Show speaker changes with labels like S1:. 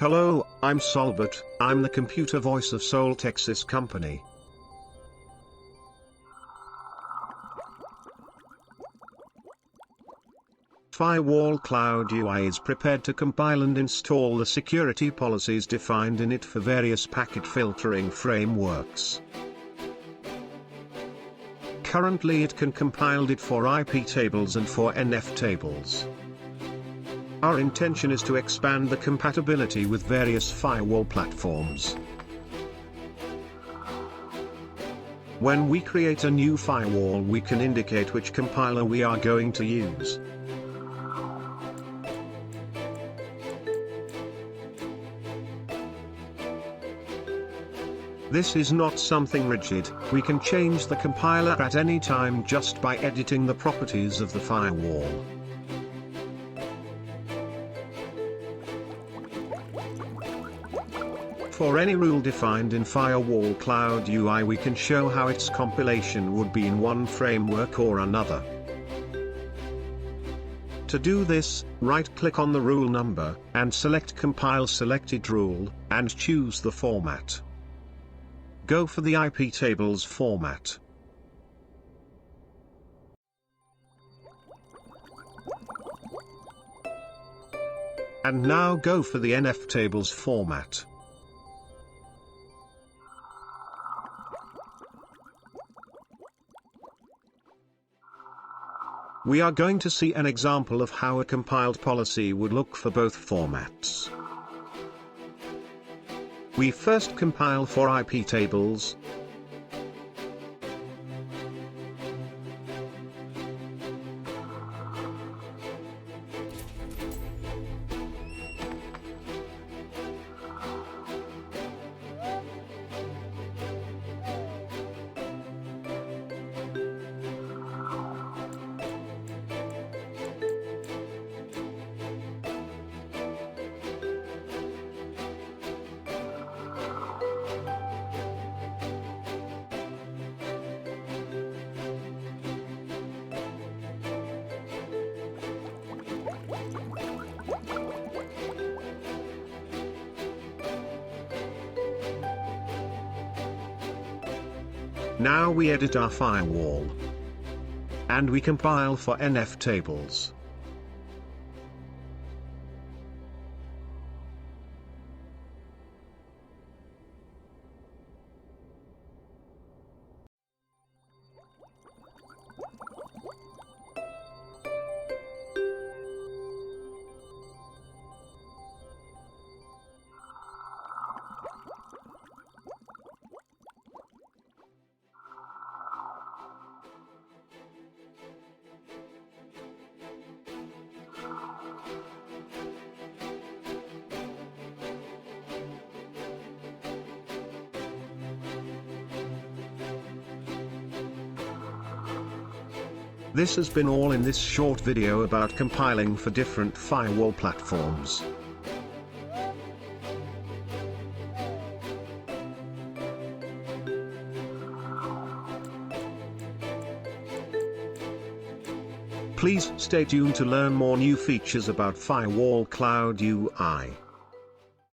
S1: Hello, I'm Solbert, I'm the computer voice of Seoul, Texas company. FWCloud-UI is prepared to compile and install the security policies defined in it for various packet filtering frameworks. Currently it can compile it for IPTables and for NFTables. Our intention is to expand the compatibility with various firewall platforms. When we create a new firewall, we can indicate which compiler we are going to use. This is not something rigid, we can change the compiler at any time just by editing the properties of the firewall. For any rule defined in FWCloud-UI, we can show how its compilation would be in one framework or another. To do this, right-click on the rule number, and select Compile Selected Rule, and choose the format. Go for the IPTables format. And now go for the NFTables format. We are going to see an example of how a compiled policy would look for both formats. We first compile for IPTables. Now we edit our firewall. And we compile for NFTables. This has been all in this short video about compiling for different firewall platforms. Please stay tuned to learn more new features about FWCloud-UI.